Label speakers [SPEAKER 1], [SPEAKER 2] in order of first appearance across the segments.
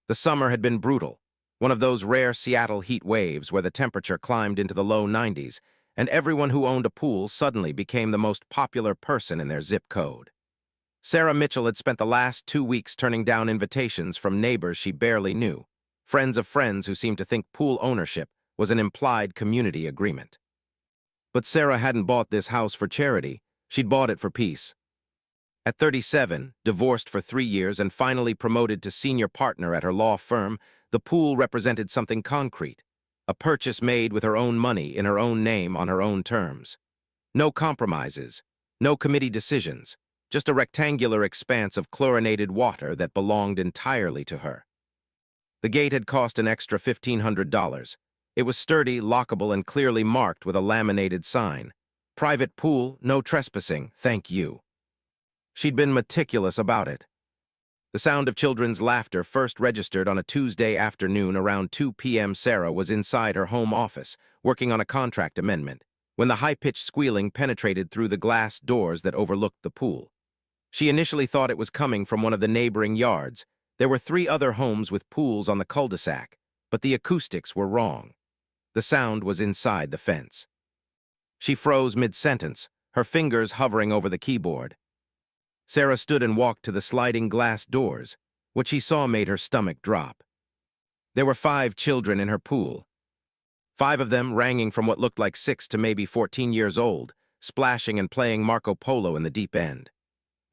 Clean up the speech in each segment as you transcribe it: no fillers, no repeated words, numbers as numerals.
[SPEAKER 1] The summer had been brutal, one of those rare Seattle heat waves where the temperature climbed into the low 90s, and everyone who owned a pool suddenly became the most popular person in their zip code. Sarah Mitchell had spent the last 2 weeks turning down invitations from neighbors she barely knew, friends of friends who seemed to think pool ownership was an implied community agreement. But Sarah hadn't bought this house for charity, she'd bought it for peace. At 37, divorced for 3 years and finally promoted to senior partner at her law firm, the pool represented something concrete, a purchase made with her own money in her own name on her own terms. No compromises, no committee decisions, just a rectangular expanse of chlorinated water that belonged entirely to her. The gate had cost an extra $1,500. It was sturdy, lockable, and clearly marked with a laminated sign. Private pool, no trespassing, thank you. She'd been meticulous about it. The sound of children's laughter first registered on a Tuesday afternoon around 2 p.m. Sarah was inside her home office, working on a contract amendment, when the high-pitched squealing penetrated through the glass doors that overlooked the pool. She initially thought it was coming from one of the neighboring yards. There were 3 other homes with pools on the cul-de-sac, but the acoustics were wrong. The sound was inside the fence. She froze mid-sentence, her fingers hovering over the keyboard. Sarah stood and walked to the sliding glass doors. What she saw made her stomach drop. There were 5 children in her pool. 5 of them ranging from what looked like 6 to maybe 14 years old, splashing and playing Marco Polo in the deep end.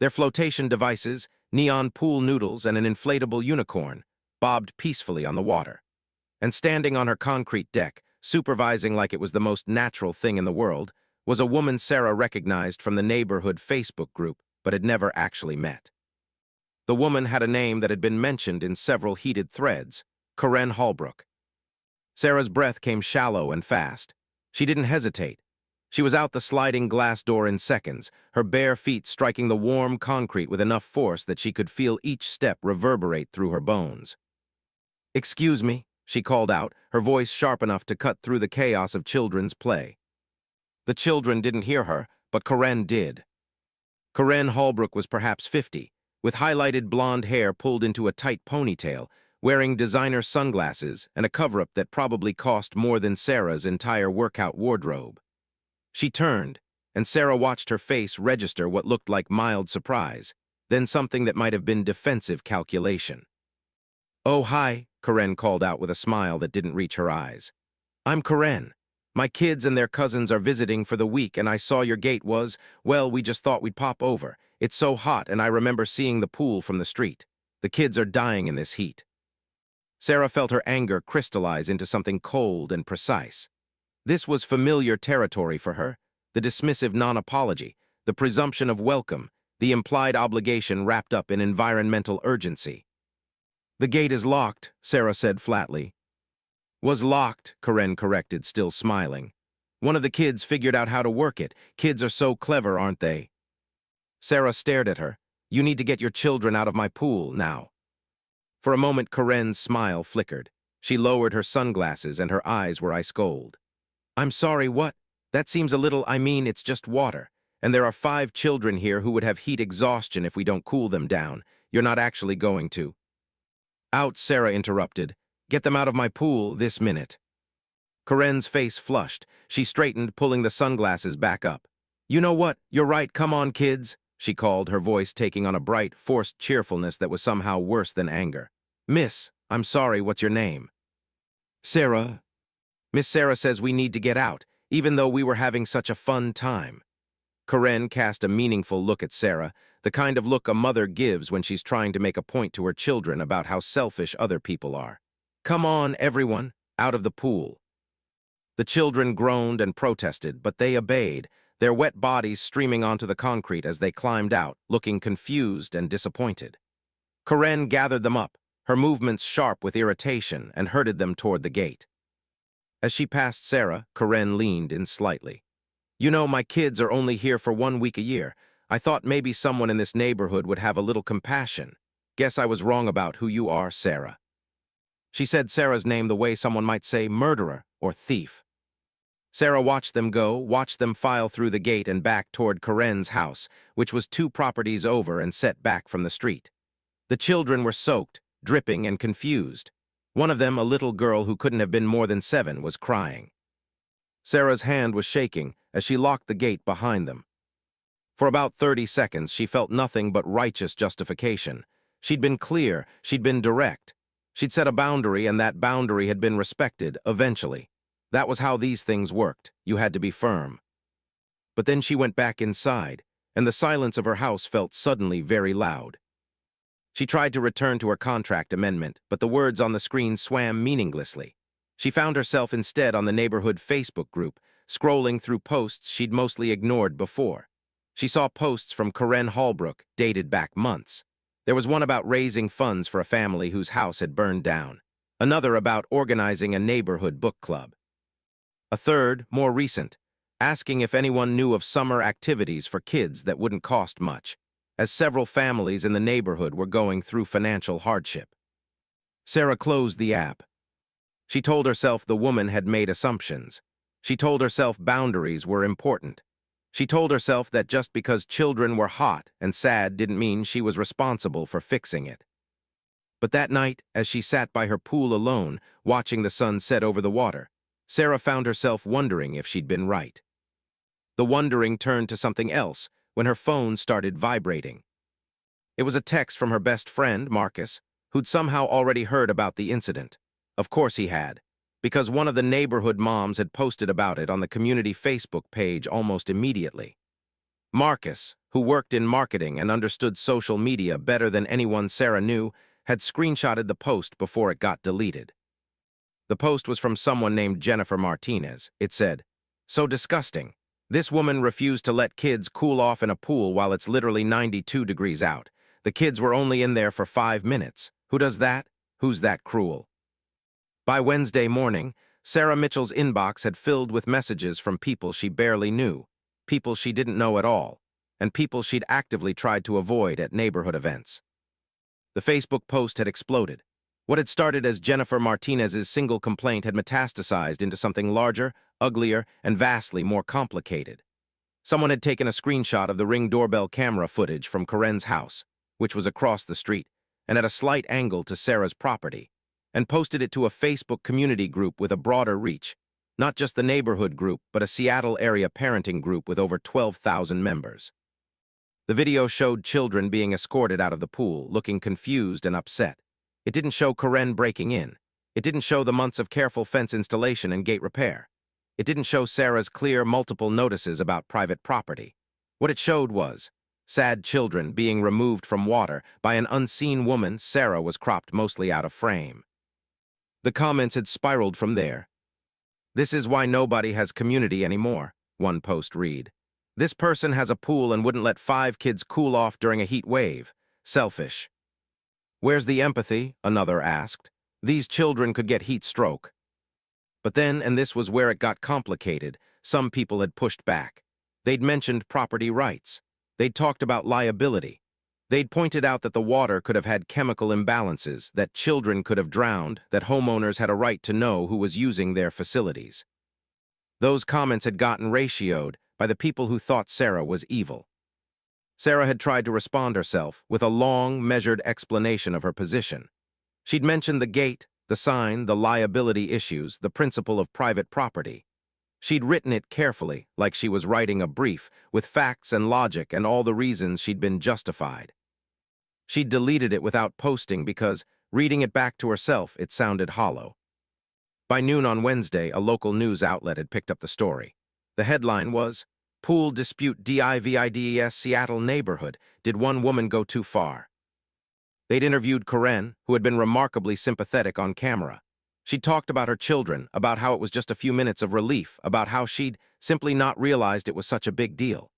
[SPEAKER 1] Their flotation devices, neon pool noodles, and an inflatable unicorn bobbed peacefully on the water. And standing on her concrete deck, supervising like it was the most natural thing in the world, was a woman Sarah recognized from the neighborhood Facebook group, but had never actually met. The woman had a name that had been mentioned in several heated threads, Corinne Holbrook. Sarah's breath came shallow and fast. She didn't hesitate. She was out the sliding glass door in seconds, her bare feet striking the warm concrete with enough force that she could feel each step reverberate through her bones. "Excuse me," she called out, her voice sharp enough to cut through the chaos of children's play. The children didn't hear her, but Corinne did. Corinne Holbrook was perhaps 50, with highlighted blonde hair pulled into a tight ponytail, wearing designer sunglasses and a cover-up that probably cost more than Sarah's entire workout wardrobe. She turned, and Sarah watched her face register what looked like mild surprise, then something that might have been defensive calculation. "Oh, hi," Corinne called out with a smile that didn't reach her eyes. "I'm Corinne. My kids and their cousins are visiting for the week, and I saw your gate was, well, we just thought we'd pop over. It's so hot, and I remember seeing the pool from the street. The kids are dying in this heat." Sarah felt her anger crystallize into something cold and precise. This was familiar territory for her, the dismissive non-apology, the presumption of welcome, the implied obligation wrapped up in environmental urgency. "The gate is locked," Sarah said flatly. "Was locked," Corinne corrected, still smiling. "One of the kids figured out how to work it. Kids are so clever, aren't they?" Sarah stared at her. "You need to get your children out of my pool, now." For a moment, Corinne's smile flickered. She lowered her sunglasses and her eyes were ice cold. "I'm sorry, what? That seems a little, it's just water. And there are 5 children here who would have heat exhaustion if we don't cool them down. You're not actually going to." "Out," Sarah interrupted. "Get them out of my pool this minute." Corinne's face flushed. She straightened, pulling the sunglasses back up. "You know what? You're right. Come on, kids," she called, her voice taking on a bright, forced cheerfulness that was somehow worse than anger. "Miss, I'm sorry, what's your name?" "Sarah." "Miss Sarah says we need to get out, even though we were having such a fun time." Corinne cast a meaningful look at Sarah, the kind of look a mother gives when she's trying to make a point to her children about how selfish other people are. "Come on, everyone, out of the pool." The children groaned and protested, but they obeyed, their wet bodies streaming onto the concrete as they climbed out, looking confused and disappointed. Corinne gathered them up, her movements sharp with irritation, and herded them toward the gate. As she passed Sarah, Corinne leaned in slightly. "You know, my kids are only here for 1 week a year. I thought maybe someone in this neighborhood would have a little compassion. Guess I was wrong about who you are, Sarah." She said Sarah's name the way someone might say murderer or thief. Sarah watched them go, watched them file through the gate and back toward Corinne's house, which was 2 properties over and set back from the street. The children were soaked, dripping and confused. One of them, a little girl who couldn't have been more than 7, was crying. Sarah's hand was shaking as she locked the gate behind them. For about 30 seconds, she felt nothing but righteous justification. She'd been clear, she'd been direct. She'd set a boundary, and that boundary had been respected, eventually. That was how these things worked. You had to be firm. But then she went back inside, and the silence of her house felt suddenly very loud. She tried to return to her contract amendment, but the words on the screen swam meaninglessly. She found herself instead on the neighborhood Facebook group, scrolling through posts she'd mostly ignored before. She saw posts from Karen Hallbrook, dated back months. There was one about raising funds for a family whose house had burned down. Another about organizing a neighborhood book club. A third, more recent, asking if anyone knew of summer activities for kids that wouldn't cost much, as several families in the neighborhood were going through financial hardship. Sarah closed the app. She told herself the woman had made assumptions. She told herself boundaries were important. She told herself that just because children were hot and sad didn't mean she was responsible for fixing it. But that night, as she sat by her pool alone, watching the sun set over the water, Sarah found herself wondering if she'd been right. The wondering turned to something else when her phone started vibrating. It was a text from her best friend, Marcus, who'd somehow already heard about the incident. Of course he had, because one of the neighborhood moms had posted about it on the community Facebook page almost immediately. Marcus, who worked in marketing and understood social media better than anyone Sarah knew, had screenshotted the post before it got deleted. The post was from someone named Jennifer Martinez. It said, "So disgusting. This woman refused to let kids cool off in a pool while it's literally 92 degrees out. The kids were only in there for 5 minutes. Who does that? Who's that cruel?" By Wednesday morning, Sarah Mitchell's inbox had filled with messages from people she barely knew, people she didn't know at all, and people she'd actively tried to avoid at neighborhood events. The Facebook post had exploded. What had started as Jennifer Martinez's single complaint had metastasized into something larger, uglier, and vastly more complicated. Someone had taken a screenshot of the Ring doorbell camera footage from Karen's house, which was across the street, and at a slight angle to Sarah's property, and posted it to a Facebook community group with a broader reach, not just the neighborhood group, but a Seattle area parenting group with over 12,000 members. The video showed children being escorted out of the pool, looking confused and upset. It didn't show Karen breaking in. It didn't show the months of careful fence installation and gate repair. It didn't show Sarah's clear multiple notices about private property. What it showed was sad children being removed from water by an unseen woman. Sarah was cropped mostly out of frame. The comments had spiraled from there. "This is why nobody has community anymore," one post read. "This person has a pool and wouldn't let 5 kids cool off during a heat wave. Selfish." "Where's the empathy?" another asked. "These children could get heat stroke." But then, and this was where it got complicated, some people had pushed back. They'd mentioned property rights. They'd talked about liability. They'd pointed out that the water could have had chemical imbalances, that children could have drowned, that homeowners had a right to know who was using their facilities. Those comments had gotten ratioed by the people who thought Sarah was evil. Sarah had tried to respond herself with a long, measured explanation of her position. She'd mentioned the gate, the sign, the liability issues, the principle of private property. She'd written it carefully, like she was writing a brief, with facts and logic and all the reasons she'd been justified. She'd deleted it without posting because, reading it back to herself, it sounded hollow. By noon on Wednesday, a local news outlet had picked up the story. The headline was, "Pool Dispute Divides Seattle Neighborhood. Did One Woman Go Too Far?" They'd interviewed Karen, who had been remarkably sympathetic on camera. She'd talked about her children, about how it was just a few minutes of relief, about how she'd simply not realized it was such a big deal.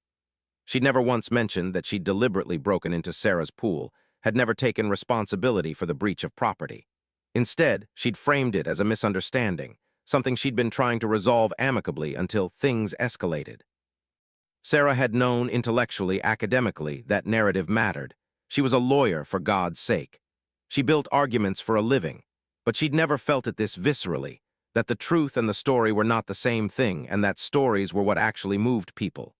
[SPEAKER 1] She'd never once mentioned that she'd deliberately broken into Sarah's pool, had never taken responsibility for the breach of property. Instead, she'd framed it as a misunderstanding, something she'd been trying to resolve amicably until things escalated. Sarah had known intellectually, academically, that narrative mattered. She was a lawyer, for God's sake. She built arguments for a living, but she'd never felt it this viscerally, that the truth and the story were not the same thing, and that stories were what actually moved people.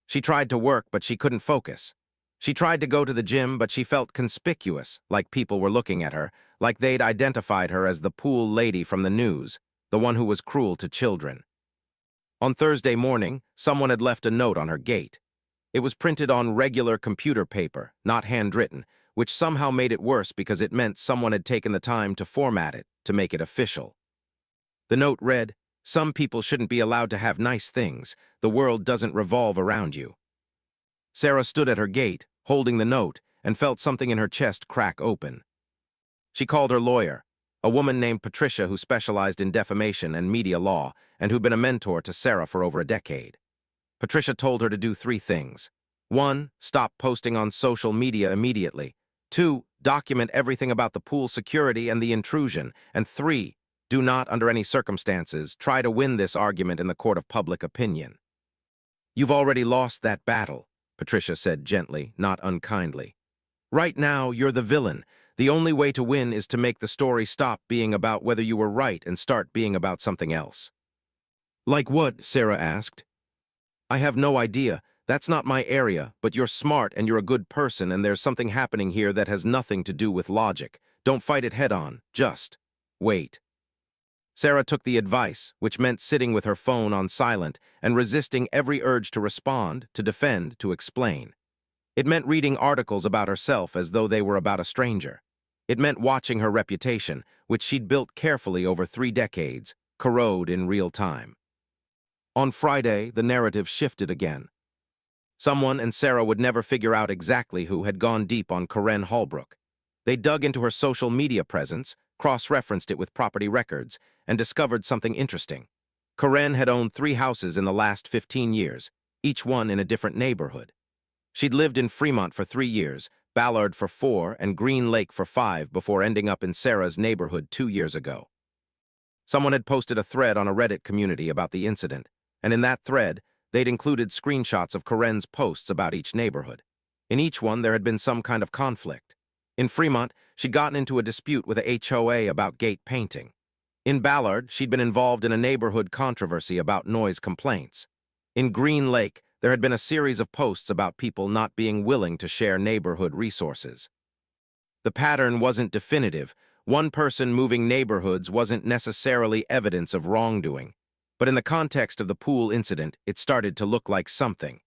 [SPEAKER 1] She tried to work, but she couldn't focus. She tried to go to the gym, but she felt conspicuous, like people were looking at her, like they'd identified her as the pool lady from the news, the one who was cruel to children. On Thursday morning, someone had left a note on her gate. It was printed on regular computer paper, not handwritten, which somehow made it worse because it meant someone had taken the time to format it, to make it official. The note read, "Some people shouldn't be allowed to have nice things. The world doesn't revolve around you." Sarah stood at her gate, holding the note, and felt something in her chest crack open. She called her lawyer, a woman named Patricia who specialized in defamation and media law and who'd been a mentor to Sarah for over a decade. Patricia told her to do 3 things. 1, stop posting on social media immediately. 2, document everything about the pool security and the intrusion. And 3, do not, under any circumstances, try to win this argument in the court of public opinion. "You've already lost that battle," Patricia said gently, not unkindly. "Right now, you're the villain. The only way to win is to make the story stop being about whether you were right and start being about something else." "Like what?" Sarah asked. "I have no idea. That's not my area, but you're smart and you're a good person and there's something happening here that has nothing to do with logic. Don't fight it head on. Just wait." Sarah took the advice, which meant sitting with her phone on silent and resisting every urge to respond, to defend, to explain. It meant reading articles about herself as though they were about a stranger. It meant watching her reputation, which she'd built carefully over 3 decades, corrode in real time. On Friday, the narrative shifted again. Someone, and Sarah would never figure out exactly who, had gone deep on Corinne Holbrook. They dug into her social media presence, cross-referenced it with property records, and discovered something interesting. Corinne had owned 3 houses in the last 15 years, each one in a different neighborhood. She'd lived in Fremont for 3 years, Ballard for 4, and Green Lake for 5 before ending up in Sarah's neighborhood 2 years ago. Someone had posted a thread on a Reddit community about the incident, and in that thread, they'd included screenshots of Corinne's posts about each neighborhood. In each one, there had been some kind of conflict. In Fremont, she'd gotten into a dispute with a HOA about gate painting. In Ballard, she'd been involved in a neighborhood controversy about noise complaints. In Green Lake, there had been a series of posts about people not being willing to share neighborhood resources. The pattern wasn't definitive. One person moving neighborhoods wasn't necessarily evidence of wrongdoing. But in the context of the pool incident, it started to look like something.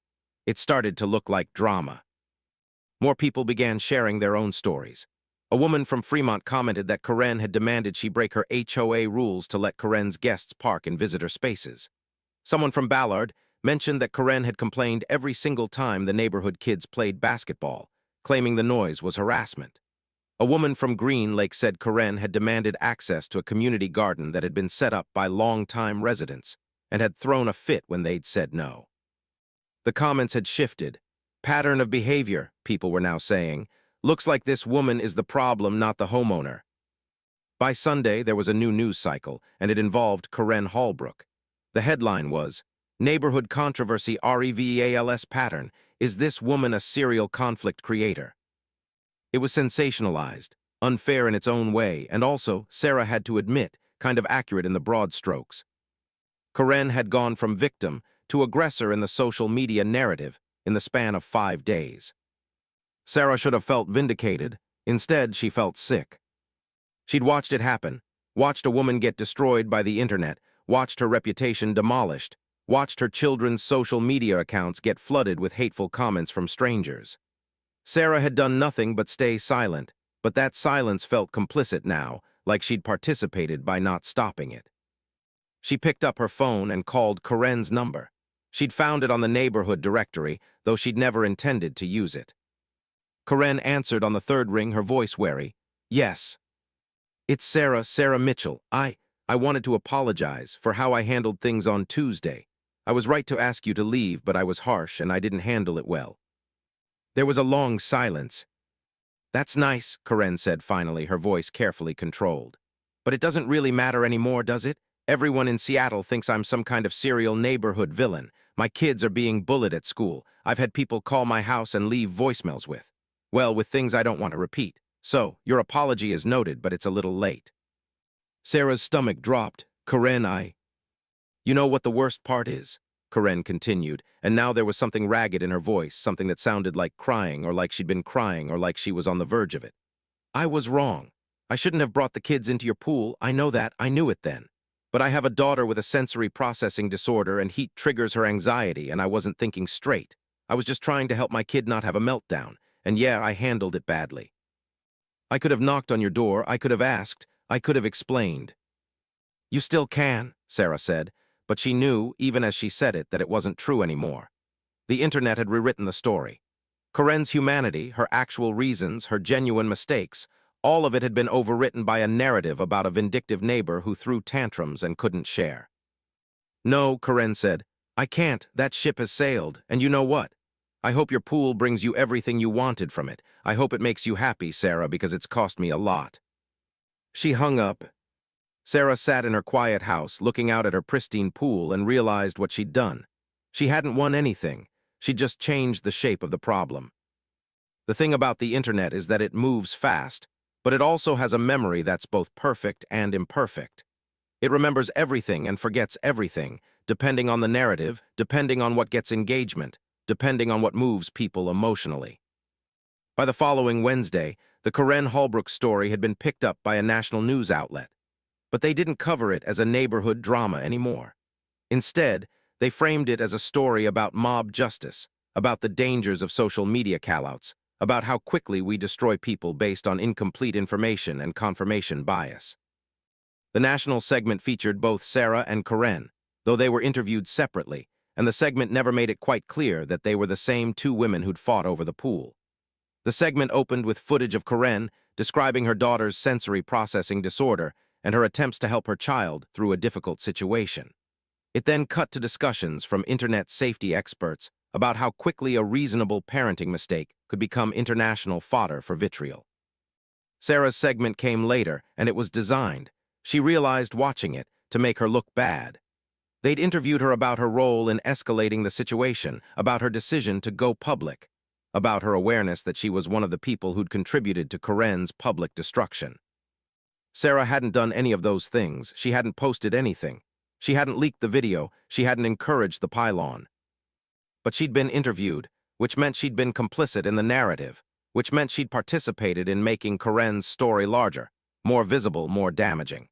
[SPEAKER 1] It started to look like drama. More people began sharing their own stories. A woman from Fremont commented that Corinne had demanded she break her HOA rules to let Corinne's guests park in visitor spaces. Someone from Ballard mentioned that Corinne had complained every single time the neighborhood kids played basketball, claiming the noise was harassment. A woman from Green Lake said Corinne had demanded access to a community garden that had been set up by long-time residents and had thrown a fit when they'd said no. The comments had shifted. "Pattern of behavior," people were now saying. "Looks like this woman is the problem, not the homeowner." By Sunday, there was a new news cycle, and it involved Corinne Holbrook. The headline was, "Neighborhood Controversy REVALS Pattern. Is this woman a serial conflict creator?" It was sensationalized, unfair in its own way, and also, Sarah had to admit, kind of accurate in the broad strokes. Corinne had gone from victim to aggressor in the social media narrative in the span of 5 days. Sarah should have felt vindicated. Instead, she felt sick. She'd watched it happen, watched a woman get destroyed by the internet, watched her reputation demolished, watched her children's social media accounts get flooded with hateful comments from strangers. Sarah had done nothing but stay silent, but that silence felt complicit now, like she'd participated by not stopping it. She picked up her phone and called Corinne's number. She'd found it on the neighborhood directory, though she'd never intended to use it. Corinne answered on the 3rd ring, her voice wary. "Yes. It's Sarah Mitchell. I wanted to apologize for how I handled things on Tuesday. I was right to ask you to leave, but I was harsh and I didn't handle it well." There was a long silence. "That's nice," Corinne said finally, her voice carefully controlled. "But it doesn't really matter anymore, does it? Everyone in Seattle thinks I'm some kind of serial neighborhood villain. My kids are being bullied at school. I've had people call my house and leave voicemails with things I don't want to repeat. So, your apology is noted, but it's a little late." Sarah's stomach dropped. "Corinne, you know what the worst part is? Karen continued, and now there was something ragged in her voice, something that sounded like crying, or like she'd been crying, or like she was on the verge of it. I was wrong. I shouldn't have brought the kids into your pool. I know that. I knew it then. But I have a daughter with a sensory processing disorder, and heat triggers her anxiety, and I wasn't thinking straight. I was just trying to help my kid not have a meltdown, and yeah, I handled it badly. I could have knocked on your door, I could have asked, I could have explained. You still can, Sarah said, but she knew, even as she said it, that it wasn't true anymore. The internet had rewritten the story. Karen's humanity, her actual reasons, her genuine mistakes, all of it had been overwritten by a narrative about a vindictive neighbor who threw tantrums and couldn't share. No, Karen said, I can't. That ship has sailed, and you know what? I hope your pool brings you everything you wanted from it. I hope it makes you happy, Sarah, because it's cost me a lot. She hung up. Sarah sat in her quiet house, looking out at her pristine pool, and realized what she'd done. She hadn't won anything. She'd just changed the shape of the problem. The thing about the internet is that it moves fast, but it also has a memory that's both perfect and imperfect. It remembers everything and forgets everything, depending on the narrative, depending on what gets engagement, depending on what moves people emotionally. By the following Wednesday, the Karen Holbrook story had been picked up by a national news outlet. But they didn't cover it as a neighborhood drama anymore. Instead, they framed it as a story about mob justice, about the dangers of social media callouts, about how quickly we destroy people based on incomplete information and confirmation bias. The national segment featured both Sarah and Karen, though they were interviewed separately, and the segment never made it quite clear that they were the same two women who'd fought over the pool. The segment opened with footage of Karen describing her daughter's sensory processing disorder and her attempts to help her child through a difficult situation. It then cut to discussions from internet safety experts about how quickly a reasonable parenting mistake could become international fodder for vitriol. Sarah's segment came later, and it was designed, she realized watching it, to make her look bad. They'd interviewed her about her role in escalating the situation, about her decision to go public, about her awareness that she was one of the people who'd contributed to Karen's public destruction. Sarah hadn't done any of those things. She hadn't posted anything. She hadn't leaked the video. She hadn't encouraged the pylon. But she'd been interviewed, which meant she'd been complicit in the narrative, which meant she'd participated in making Karen's story larger, more visible, more damaging.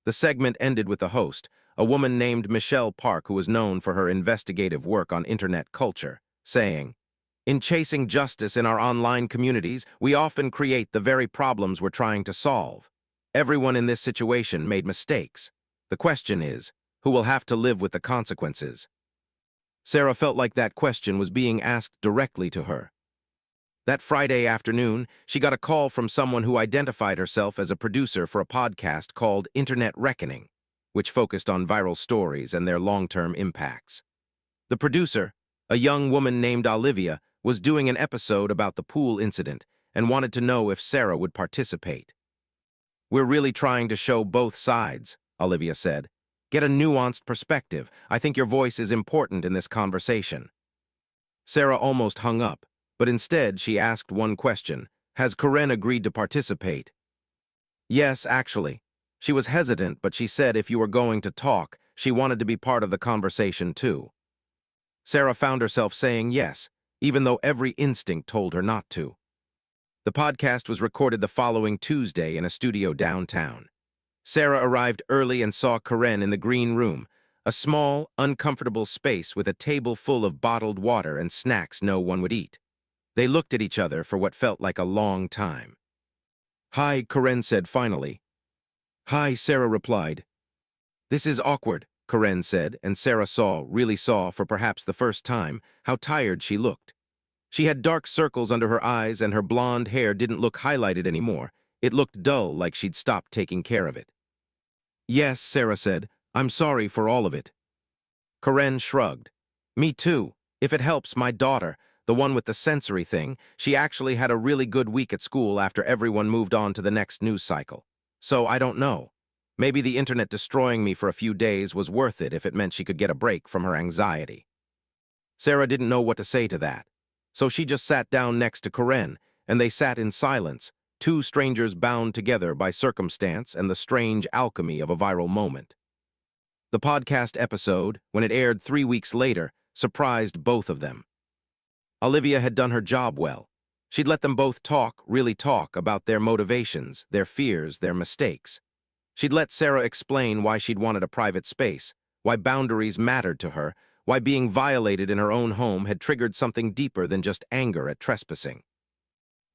[SPEAKER 1] The segment ended with the host, a woman named Michelle Park, who was known for her investigative work on internet culture, saying, "In chasing justice in our online communities, we often create the very problems we're trying to solve. Everyone in this situation made mistakes. The question is, who will have to live with the consequences?" Sarah felt like that question was being asked directly to her. That Friday afternoon, she got a call from someone who identified herself as a producer for a podcast called Internet Reckoning, which focused on viral stories and their long-term impacts. The producer, a young woman named Olivia, was doing an episode about the pool incident and wanted to know if Sarah would participate. "We're really trying to show both sides," Olivia said. "Get a nuanced perspective. I think your voice is important in this conversation." Sarah almost hung up, but instead she asked one question. "Has Karen agreed to participate?" "Yes, actually." She was hesitant, but she said if you were going to talk, she wanted to be part of the conversation too. Sarah found herself saying yes, even though every instinct told her not to. The podcast was recorded the following Tuesday in a studio downtown. Sarah arrived early and saw Karen in the green room, a small, uncomfortable space with a table full of bottled water and snacks no one would eat. They looked at each other for what felt like a long time. "Hi," Karen said finally. "Hi," Sarah replied. "This is awkward," Karen said, and Sarah really saw, for perhaps the first time, how tired she looked. She had dark circles under her eyes, and her blonde hair didn't look highlighted anymore. It looked dull, like she'd stopped taking care of it. "Yes," Sarah said, "I'm sorry for all of it." Karen shrugged. "Me too. If it helps, my daughter, the one with the sensory thing, she actually had a really good week at school after everyone moved on to the next news cycle. So I don't know. Maybe the internet destroying me for a few days was worth it if it meant she could get a break from her anxiety." Sarah didn't know what to say to that. So she just sat down next to Karen, and they sat in silence, two strangers bound together by circumstance and the strange alchemy of a viral moment. The podcast episode, when it aired 3 weeks later, surprised both of them. Olivia had done her job well. She'd let them both talk, really talk, about their motivations, their fears, their mistakes. She'd let Sarah explain why she'd wanted a private space, why boundaries mattered to her, why being violated in her own home had triggered something deeper than just anger at trespassing.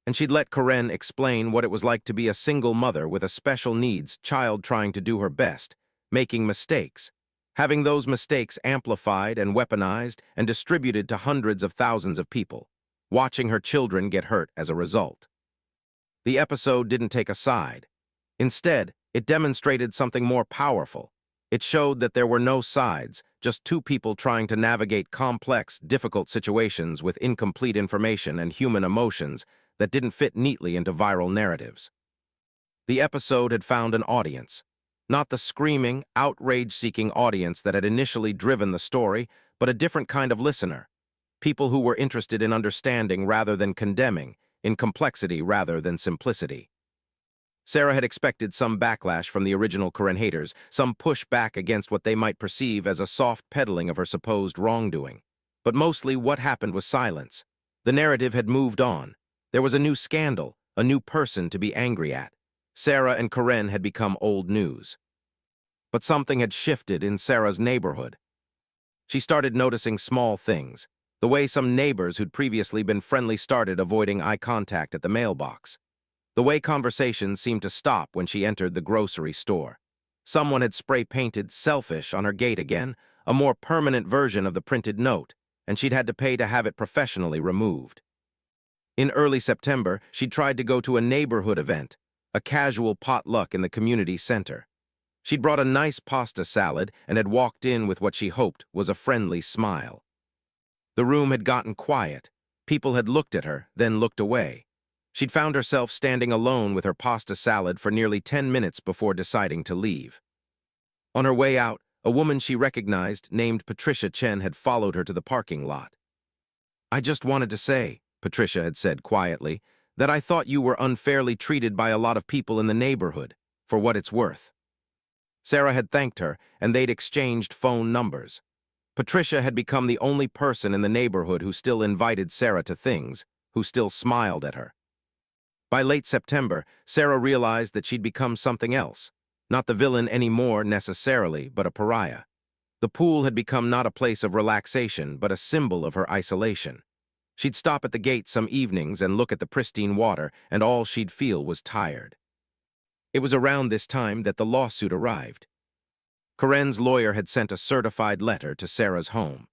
[SPEAKER 1] And she'd let Karen explain what it was like to be a single mother with a special needs child trying to do her best, making mistakes, having those mistakes amplified and weaponized and distributed to hundreds of thousands of people, watching her children get hurt as a result. The episode didn't take a side. Instead, it demonstrated something more powerful. It showed that there were no sides, just two people trying to navigate complex, difficult situations with incomplete information and human emotions that didn't fit neatly into viral narratives. The episode had found an audience. Not the screaming, outrage-seeking audience that had initially driven the story, but a different kind of listener. People who were interested in understanding rather than condemning, in complexity rather than simplicity. Sarah had expected some backlash from the original Karen haters, some pushback against what they might perceive as a soft peddling of her supposed wrongdoing. But mostly what happened was silence. The narrative had moved on. There was a new scandal, a new person to be angry at. Sarah and Karen had become old news. But something had shifted in Sarah's neighborhood. She started noticing small things, the way some neighbors who'd previously been friendly started avoiding eye contact at the mailbox. The way conversations seemed to stop when she entered the grocery store. Someone had spray-painted "selfish" on her gate again, a more permanent version of the printed note, and she'd had to pay to have it professionally removed. In early September, she'd tried to go to a neighborhood event, a casual potluck in the community center. She'd brought a nice pasta salad and had walked in with what she hoped was a friendly smile. The room had gotten quiet. People had looked at her, then looked away. She'd found herself standing alone with her pasta salad for nearly 10 minutes before deciding to leave. On her way out, a woman she recognized, named Patricia Chen, had followed her to the parking lot. "I just wanted to say," Patricia had said quietly, "that I thought you were unfairly treated by a lot of people in the neighborhood, for what it's worth." Sarah had thanked her, and they'd exchanged phone numbers. Patricia had become the only person in the neighborhood who still invited Sarah to things, who still smiled at her. By late September, Sarah realized that she'd become something else, not the villain anymore necessarily, but a pariah. The pool had become not a place of relaxation, but a symbol of her isolation. She'd stop at the gate some evenings and look at the pristine water, and all she'd feel was tired. It was around this time that the lawsuit arrived. Karen's lawyer had sent a certified letter to Sarah's home.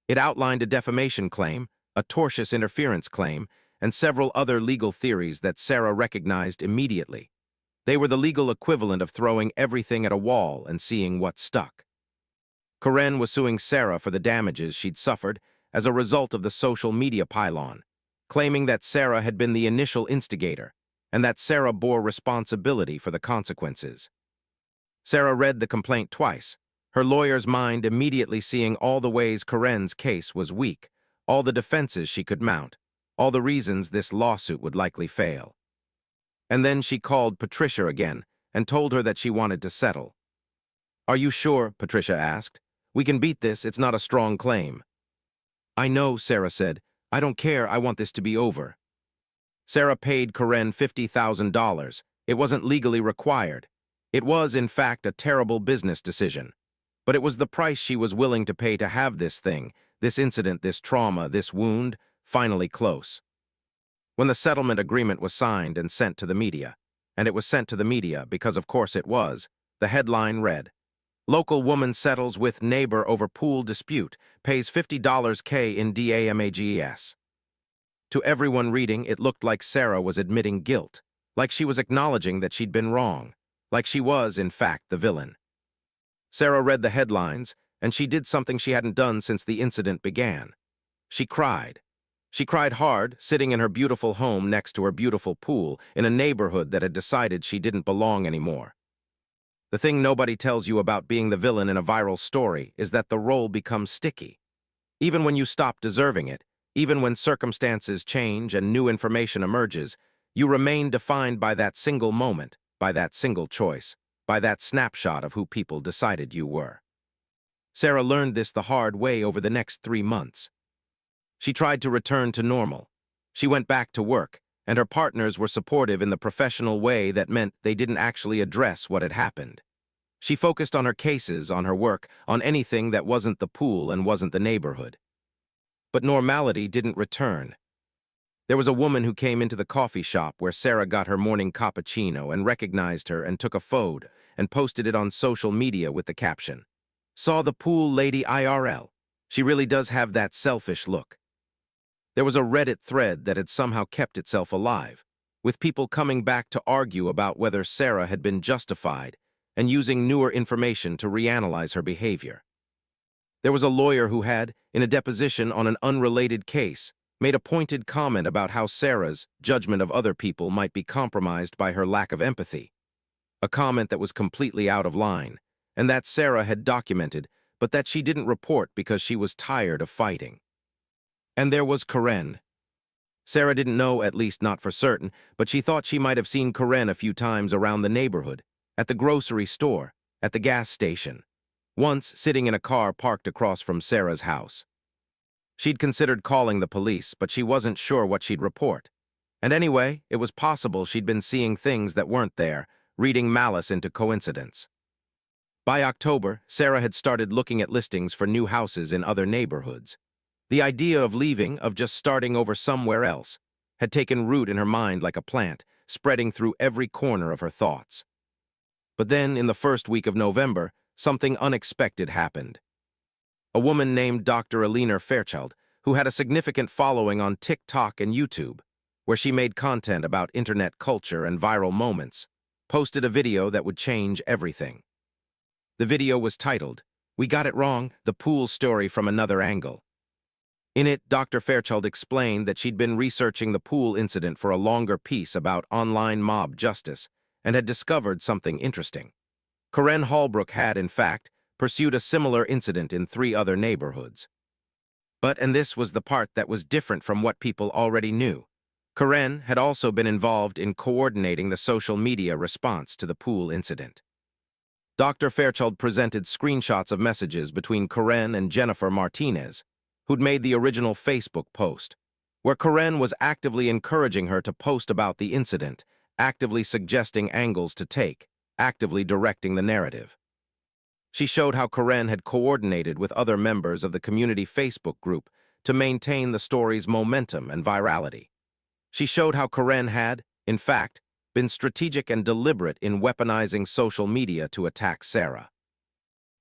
[SPEAKER 1] It outlined a defamation claim, a tortious interference claim, and several other legal theories that Sarah recognized immediately. They were the legal equivalent of throwing everything at a wall and seeing what stuck. Karen was suing Sarah for the damages she'd suffered as a result of the social media pylon, claiming that Sarah had been the initial instigator and that Sarah bore responsibility for the consequences. Sarah read the complaint twice, her lawyer's mind immediately seeing all the ways Karen's case was weak, all the defenses she could mount, all the reasons this lawsuit would likely fail. And then she called Patricia again and told her that she wanted to settle. "Are you sure?" Patricia asked. "We can beat this, it's not a strong claim." "I know," Sarah said. "I don't care, I want this to be over." Sarah paid Karen $50,000. It wasn't legally required. It was, in fact, a terrible business decision. But it was the price she was willing to pay to have this thing, this incident, this trauma, this wound, finally close. When the settlement agreement was signed and sent to the media, and it was sent to the media because of course it was, the headline read, "Local woman settles with neighbor over pool dispute, pays $50K in damages." To everyone reading, it looked like Sarah was admitting guilt, like she was acknowledging that she'd been wrong, like she was, in fact, the villain. Sarah read the headlines, and she did something she hadn't done since the incident began. She cried. She cried hard, sitting in her beautiful home next to her beautiful pool in a neighborhood that had decided she didn't belong anymore. The thing nobody tells you about being the villain in a viral story is that the role becomes sticky. Even when you stop deserving it, even when circumstances change and new information emerges, you remain defined by that single moment, by that single choice, by that snapshot of who people decided you were. Sarah learned this the hard way over the next 3 months. She tried to return to normal. She went back to work, and her partners were supportive in the professional way that meant they didn't actually address what had happened. She focused on her cases, on her work, on anything that wasn't the pool and wasn't the neighborhood. But normality didn't return. There was a woman who came into the coffee shop where Sarah got her morning cappuccino and recognized her and took a photo and posted it on social media with the caption, "Saw the pool lady IRL. She really does have that selfish look." There was a Reddit thread that had somehow kept itself alive, with people coming back to argue about whether Sarah had been justified and using newer information to reanalyze her behavior. There was a lawyer who had, in a deposition on an unrelated case, made a pointed comment about how Sarah's judgment of other people might be compromised by her lack of empathy. A comment that was completely out of line, and that Sarah had documented, but that she didn't report because she was tired of fighting. And there was Karen. Sarah didn't know, at least not for certain, but she thought she might have seen Karen a few times around the neighborhood, at the grocery store, at the gas station, once sitting in a car parked across from Sarah's house. She'd considered calling the police, but she wasn't sure what she'd report. And anyway, it was possible she'd been seeing things that weren't there, reading malice into coincidence. By October, Sarah had started looking at listings for new houses in other neighborhoods. The idea of leaving, of just starting over somewhere else, had taken root in her mind like a plant, spreading through every corner of her thoughts. But then, in the first week of November, something unexpected happened. A woman named Dr. Elena Fairchild, who had a significant following on TikTok and YouTube, where she made content about internet culture and viral moments, posted a video that would change everything. The video was titled, "We Got It Wrong, the Pool Story from Another Angle." In it, Dr. Fairchild explained that she'd been researching the pool incident for a longer piece about online mob justice and had discovered something interesting. Karen Hallbrook had, in fact, pursued a similar incident in 3 other neighborhoods. But, and this was the part that was different from what people already knew, Karen had also been involved in coordinating the social media response to the pool incident. Dr. Fairchild presented screenshots of messages between Karen and Jennifer Martinez, who'd made the original Facebook post, where Karen was actively encouraging her to post about the incident, actively suggesting angles to take, actively directing the narrative. She showed how Karen had coordinated with other members of the community Facebook group to maintain the story's momentum and virality. She showed how Karen had, in fact, been strategic and deliberate in weaponizing social media to attack Sarah.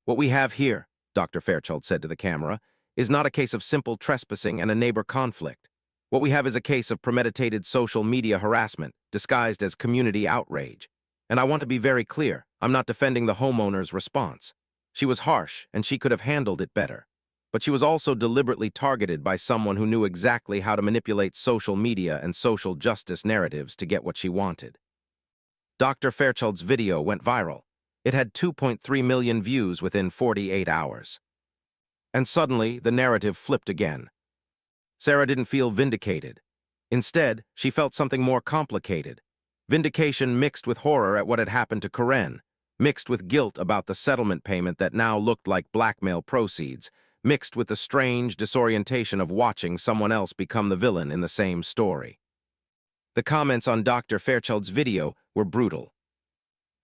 [SPEAKER 1] "What we have here," Dr. Fairchild said to the camera, "is not a case of simple trespassing and a neighbor conflict. What we have is a case of premeditated social media harassment disguised as community outrage. And I want to be very clear, I'm not defending the homeowner's response. She was harsh, and she could have handled it better. But she was also deliberately targeted by someone who knew exactly how to manipulate social media and social justice narratives to get what she wanted." Dr. Fairchild's video went viral. It had 2.3 million views within 48 hours. And suddenly, the narrative flipped again. Sarah didn't feel vindicated. Instead, she felt something more complicated. Vindication mixed with horror at what had happened to Karen, mixed with guilt about the settlement payment that now looked like blackmail proceeds, mixed with the strange disorientation of watching someone else become the villain in the same story. The comments on Dr. Fairchild's video were brutal.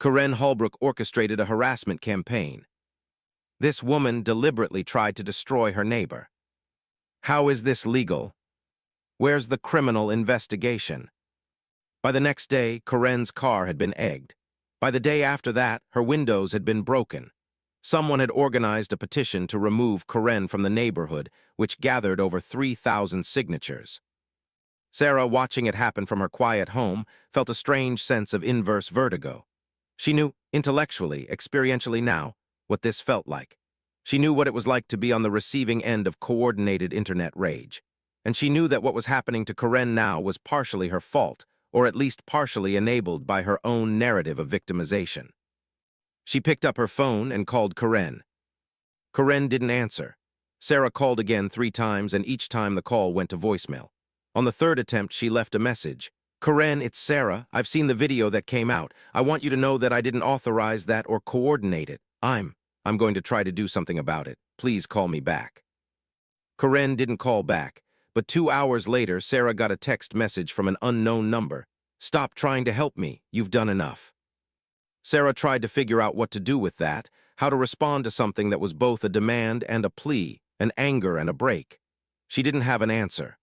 [SPEAKER 1] Karen Hallbrook orchestrated a harassment campaign. This woman deliberately tried to destroy her neighbor. How is this legal? Where's the criminal investigation? By the next day, Karen's car had been egged. By the day after that, her windows had been broken. Someone had organized a petition to remove Karen from the neighborhood, which gathered over 3,000 signatures. Sarah, watching it happen from her quiet home, felt a strange sense of inverse vertigo. She knew, intellectually, experientially now, what this felt like. She knew what it was like to be on the receiving end of coordinated internet rage. And she knew that what was happening to Karen now was partially her fault, or at least partially enabled by her own narrative of victimization. She picked up her phone and called Karen. Karen didn't answer. Sarah called again 3 times, and each time the call went to voicemail. On the 3rd attempt, she left a message. "Karen, it's Sarah. I've seen the video that came out. I want you to know that I didn't authorize that or coordinate it. I'm I'm going to try to do something about it. Please call me back." Karen didn't call back, but 2 hours later, Sarah got a text message from an unknown number. "Stop trying to help me. You've done enough." Sarah tried to figure out what to do with that, how to respond to something that was both a demand and a plea, an anger and a break. She didn't have an answer.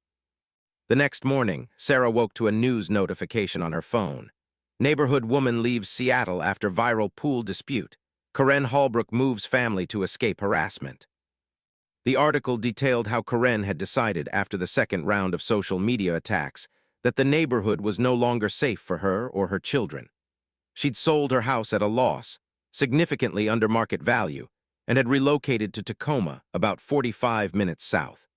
[SPEAKER 1] The next morning, Sarah woke to a news notification on her phone. Neighborhood woman leaves Seattle after viral pool dispute. Karen Holbrook moves family to escape harassment. The article detailed how Karen had decided after the second round of social media attacks that the neighborhood was no longer safe for her or her children. She'd sold her house at a loss, significantly under market value, and had relocated to Tacoma, about 45 minutes south.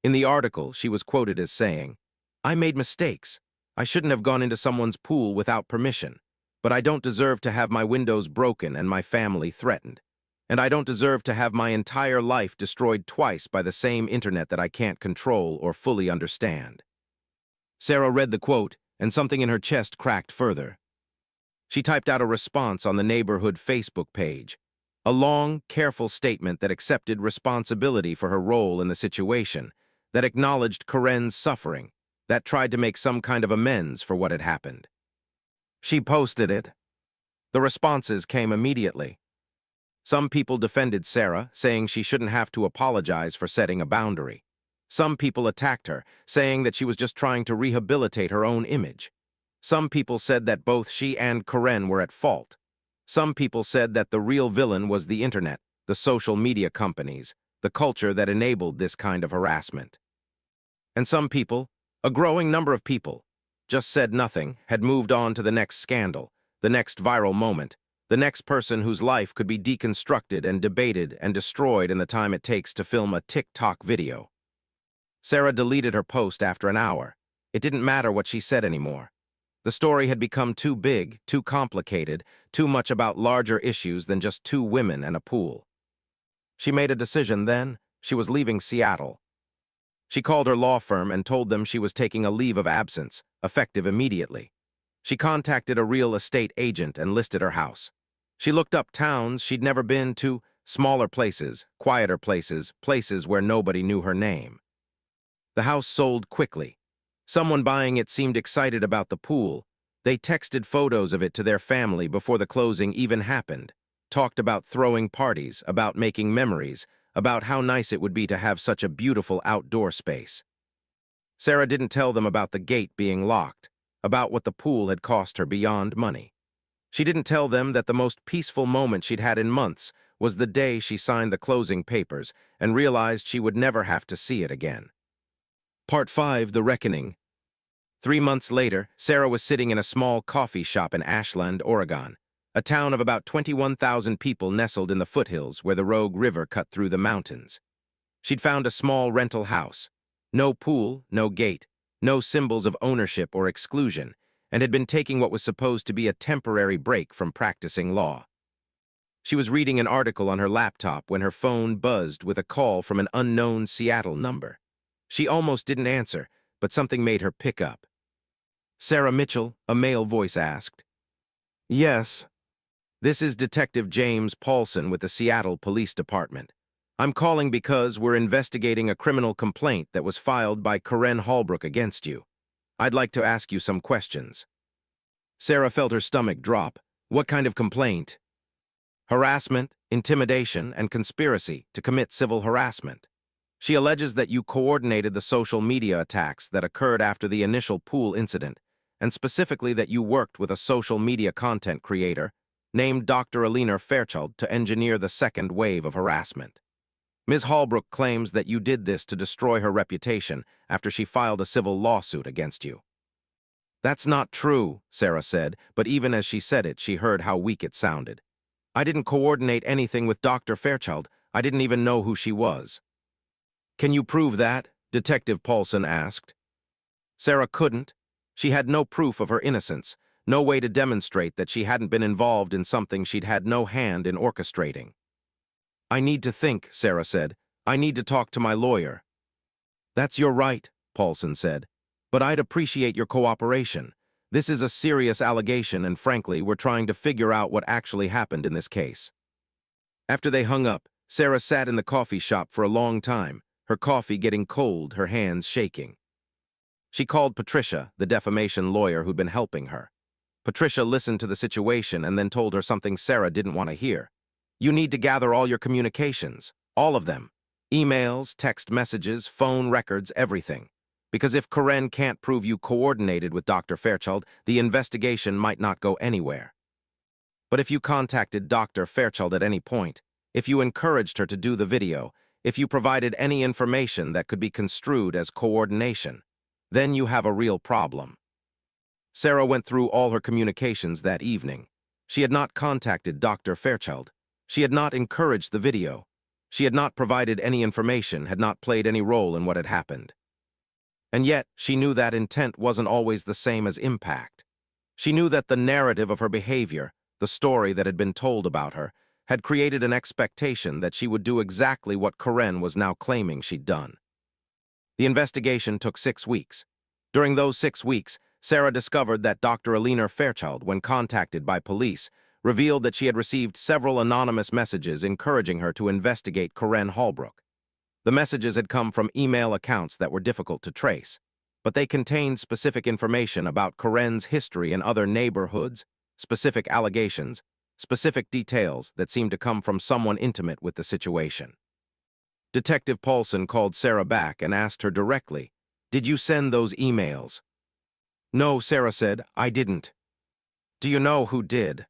[SPEAKER 1] In the article, she was quoted as saying, "I made mistakes. I shouldn't have gone into someone's pool without permission, but I don't deserve to have my windows broken and my family threatened. And I don't deserve to have my entire life destroyed twice by the same internet that I can't control or fully understand." Sarah read the quote, and something in her chest cracked further. She typed out a response on the neighborhood Facebook page, a long, careful statement that accepted responsibility for her role in the situation, that acknowledged Karen's suffering, that tried to make some kind of amends for what had happened. She posted it. The responses came immediately. Some people defended Sarah, saying she shouldn't have to apologize for setting a boundary. Some people attacked her, saying that she was just trying to rehabilitate her own image. Some people said that both she and Karen were at fault. Some people said that the real villain was the internet, the social media companies, the culture that enabled this kind of harassment. And some people, a growing number of people, just said nothing, had moved on to the next scandal, the next viral moment, the next person whose life could be deconstructed and debated and destroyed in the time it takes to film a TikTok video. Sarah deleted her post after an hour. It didn't matter what she said anymore. The story had become too big, too complicated, too much about larger issues than just two women and a pool. She made a decision then. She was leaving Seattle. She called her law firm and told them she was taking a leave of absence, effective immediately. She contacted a real estate agent and listed her house. She looked up towns she'd never been to, smaller places, quieter places, places where nobody knew her name. The house sold quickly. Someone buying it seemed excited about the pool. They texted photos of it to their family before the closing even happened, talked about throwing parties, about making memories, about how nice it would be to have such a beautiful outdoor space. Sarah didn't tell them about the gate being locked, about what the pool had cost her beyond money. She didn't tell them that the most peaceful moment she'd had in months was the day she signed the closing papers and realized she would never have to see it again. Part 5, The Reckoning. 3 months later, Sarah was sitting in a small coffee shop in Ashland, Oregon, a town of about 21,000 people nestled in the foothills where the Rogue River cut through the mountains. She'd found a small rental house. No pool, no gate, no symbols of ownership or exclusion, and had been taking what was supposed to be a temporary break from practicing law. She was reading an article on her laptop when her phone buzzed with a call from an unknown Seattle number. She almost didn't answer, but something made her pick up. "Sarah Mitchell," a male voice asked. "Yes." "This is Detective James Paulson with the Seattle Police Department. I'm calling because we're investigating a criminal complaint that was filed by Karen Holbrook against you. I'd like to ask you some questions." Sarah felt her stomach drop. "What kind of complaint?" "Harassment, intimidation, and conspiracy to commit civil harassment. She alleges that you coordinated the social media attacks that occurred after the initial pool incident, and specifically that you worked with a social media content creator named Dr. Alina Fairchild to engineer the second wave of harassment. Ms. Holbrook claims that you did this to destroy her reputation after she filed a civil lawsuit against you." "That's not true," Sarah said, but even as she said it, she heard how weak it sounded. "I didn't coordinate anything with Dr. Fairchild. I didn't even know who she was." "Can you prove that?" Detective Paulson asked. Sarah couldn't. She had no proof of her innocence, no way to demonstrate that she hadn't been involved in something she'd had no hand in orchestrating. "I need to think," Sarah said. "I need to talk to my lawyer." "That's your right," Paulson said. "But I'd appreciate your cooperation. This is a serious allegation, and frankly, we're trying to figure out what actually happened in this case." After they hung up, Sarah sat in the coffee shop for a long time, her coffee getting cold, her hands shaking. She called Patricia, the defamation lawyer who'd been helping her. Patricia listened to the situation and then told her something Sarah didn't want to hear. You need to gather all your communications, all of them. Emails, text messages, phone records, everything. Because if Karen can't prove you coordinated with Dr. Fairchild, the investigation might not go anywhere. But if you contacted Dr. Fairchild at any point, if you encouraged her to do the video, if you provided any information that could be construed as coordination, then you have a real problem. Sarah went through all her communications that evening. She had not contacted Dr. Fairchild. She had not encouraged the video. She had not provided any information, had not played any role in what had happened. And yet, she knew that intent wasn't always the same as impact. She knew that the narrative of her behavior, the story that had been told about her, had created an expectation that she would do exactly what Karen was now claiming she'd done. The investigation took 6 weeks. During those 6 weeks, Sarah discovered that Dr. Alina Fairchild, when contacted by police, revealed that she had received several anonymous messages encouraging her to investigate Karen Holbrook. The messages had come from email accounts that were difficult to trace, but they contained specific information about Karen's history in other neighborhoods, specific allegations, specific details that seemed to come from someone intimate with the situation. Detective Paulson called Sarah back and asked her directly, "Did you send those emails?" "No," Sarah said, "I didn't." "Do you know who did?"